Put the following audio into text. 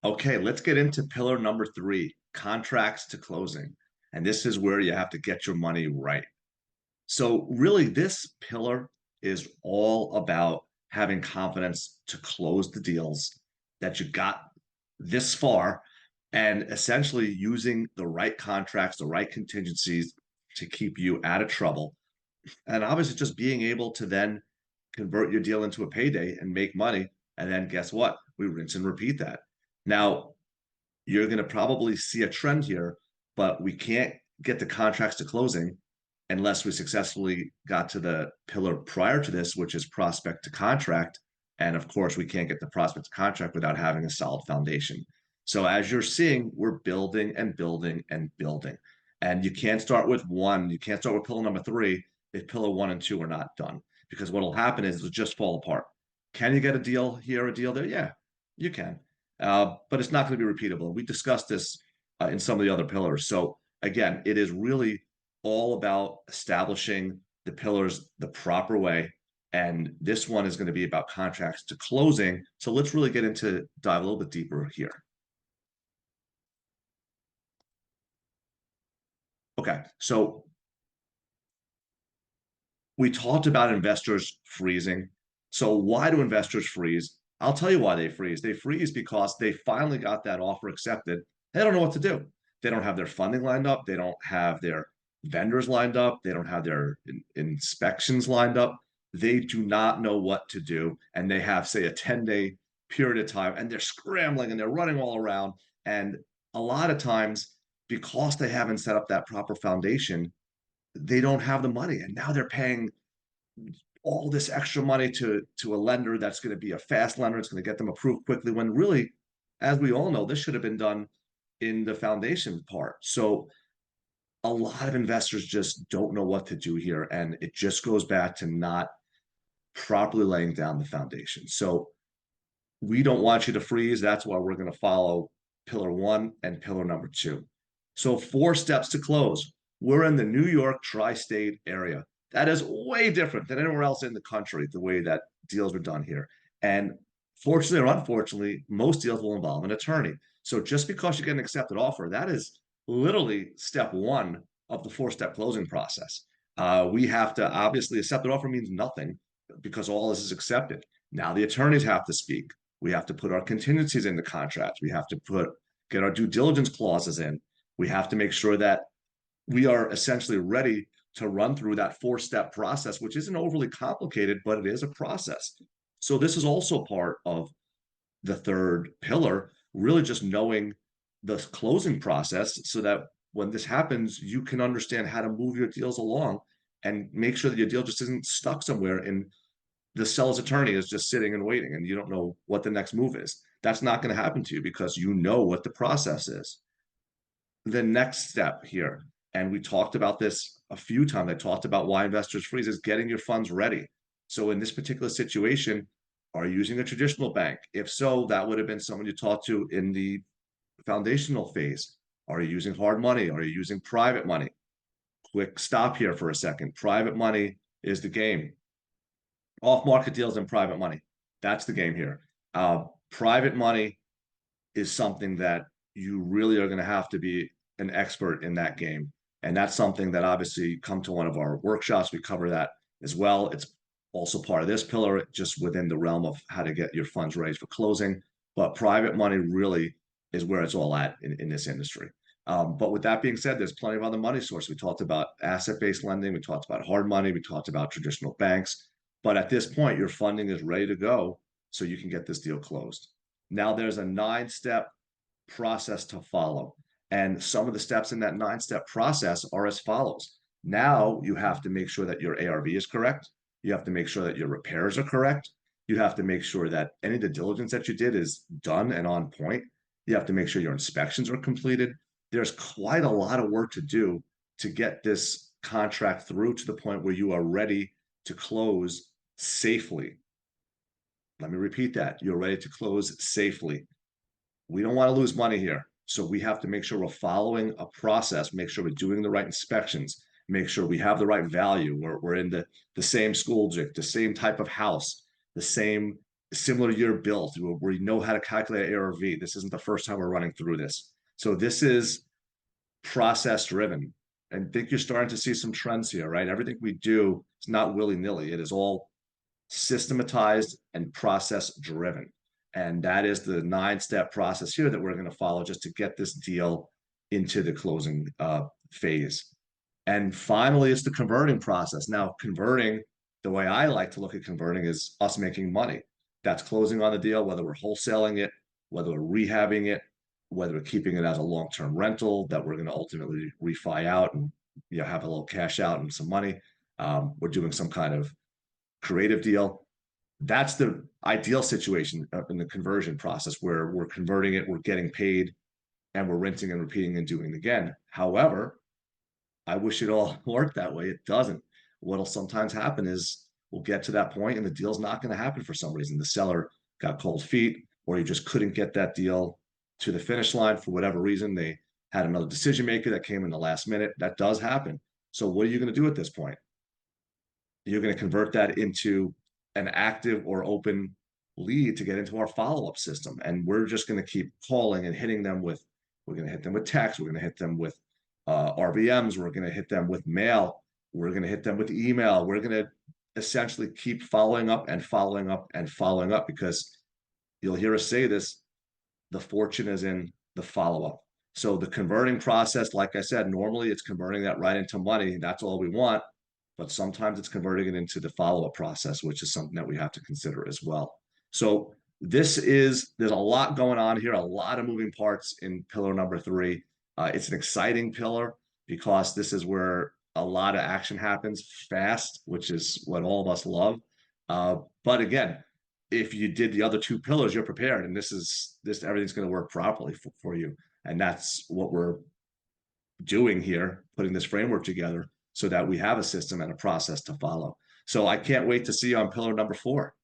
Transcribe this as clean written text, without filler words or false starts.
Okay, let's get into pillar number three, contracts to closing. And this is where you have to get your money right. So, really, this pillar is all about having confidence to close the deals that you got this far and essentially using the right contracts, the right contingencies to keep you out of trouble. And obviously, just being able to then convert your deal into a payday and make money. And then guess what? We rinse and repeat that. Now, you're going to probably see a trend here, but we can't get the contracts to closing unless we successfully got to the pillar prior to this, which is prospect to contract. And of course, we can't get the prospect to contract without having a solid foundation. So as you're seeing, we're building and building and building. And you can't start with one, you can't start with pillar number three if pillar one and two are not done. Because what will happen is it'll just fall apart. Can you get a deal here, a deal there? Yeah, you can. But it's not going to be repeatable. We discussed this in some of the other pillars. So again, it is really all about establishing the pillars the proper way. And this one is going to be about contracts to closing. So let's really get into dive a little bit deeper here. Okay, so we talked about investors freezing. So why do investors freeze? I'll tell you why they freeze. They freeze because they finally got that offer accepted. They don't know what to do. They don't have their funding lined up. They don't have their vendors lined up. They don't have their inspections lined up. They do not know what to do. And they have, say, a 10-day period of time and they're scrambling and they're running all around. And a lot of times, because they haven't set up that proper foundation, they don't have the money. And now they're paying all this extra money to a lender that's going to be a fast lender. It's going to get them approved quickly. When really, as we all know, this should have been done in the foundation part. So a lot of investors just don't know what to do here, and it just goes back to not properly laying down the foundation. So we don't want you to freeze. That's why we're going to follow pillar one and pillar number two. So, four steps to close. We're in the New York tri state area. That is way different than anywhere else in the country, the way that deals are done here. And fortunately or unfortunately, most deals will involve an attorney. So, just because you get an accepted offer, that is literally step one of the four-step closing process. We have to obviously accepted offer means nothing because all this is accepted. Now the attorneys have to speak. We have to put our contingencies in the contract. We have to get our due diligence clauses in. We have to make sure that we are essentially ready to run through that four-step process, which isn't overly complicated, but it is a process. So this is also part of the third pillar, really just knowing the closing process so that when this happens, you can understand how to move your deals along and make sure that your deal just isn't stuck somewhere and the seller's attorney is just sitting and waiting and you don't know what the next move is. That's not going to happen to you because you know what the process is. The next step here, and we talked about this a few times, I talked about why investors freeze is getting your funds ready. So in this particular situation, are you using a traditional bank? If so, that would have been someone you talked to in the foundational phase. Are you using hard money? Are you using private money? Quick stop here for a second. Private money is the game. Off market deals and private money. That's the game here. Private money is something that you really are going to have to be an expert in that game. And that's something that obviously come to one of our workshops. We cover that as well. It's also part of this pillar, just within the realm of how to get your funds raised for closing. But private money really is where it's all at in this industry. But with that being said, there's plenty of other money sources. We talked about asset-based lending. We talked about hard money. We talked about traditional banks. But at this point, your funding is ready to go so you can get this deal closed. Now, there's a 9-step process to follow. And some of the steps in that 9-step process are as follows. Now you have to make sure that your ARV is correct. You have to make sure that your repairs are correct. You have to make sure that any of the diligence that you did is done and on point. You have to make sure your inspections are completed. There's quite a lot of work to do to get this contract through to the point where you are ready to close safely. Let me repeat that. You're ready to close safely. We don't want to lose money here. So we have to make sure we're following a process, make sure we're doing the right inspections, make sure we have the right value. We're in the same school district, the same type of house, the same similar to your build, where you know how to calculate ARV. This isn't the first time we're running through this. So this is process driven. And I think you're starting to see some trends here, right? Everything we do is not willy-nilly. It is all systematized and process driven. And that is the 9-step process here that we're going to follow just to get this deal into the closing phase. And finally, it's the converting process. Now, converting, the way I like to look at converting is us making money. That's closing on the deal, whether we're wholesaling it, whether we're rehabbing it, whether we're keeping it as a long-term rental that we're going to ultimately refi out and have a little cash out and some money. We're doing some kind of creative deal. That's the ideal situation in the conversion process where we're converting it, we're getting paid, and we're rinsing and repeating and doing it again. However, I wish it all worked that way. It doesn't. What'll sometimes happen is we'll get to that point and the deal's not going to happen for some reason. The seller got cold feet, or you just couldn't get that deal to the finish line for whatever reason. They had another decision maker that came in the last minute. That does happen. So what are you going to do at this point? You're going to convert that into an active or open lead to get into our follow-up system. And we're just going to keep calling and hitting them with, we're going to hit them with text. We're going to hit them with RVMs. We're going to hit them with mail. We're going to hit them with email. We're going to essentially keep following up and following up and following up, because you'll hear us say this, the fortune is in the follow-up. So the converting process, like I said, normally it's converting that right into money. That's all we want. But sometimes it's converting it into the follow-up process, which is something that we have to consider as well. So there's a lot going on here, a lot of moving parts in pillar number 3. It's an exciting pillar because this is where a lot of action happens fast, which is what all of us love. But again, if you did the other 2 pillars, you're prepared, and everything's going to work properly for you. And that's what we're doing here, putting this framework together so that we have a system and a process to follow. So I can't wait to see you on pillar number 4.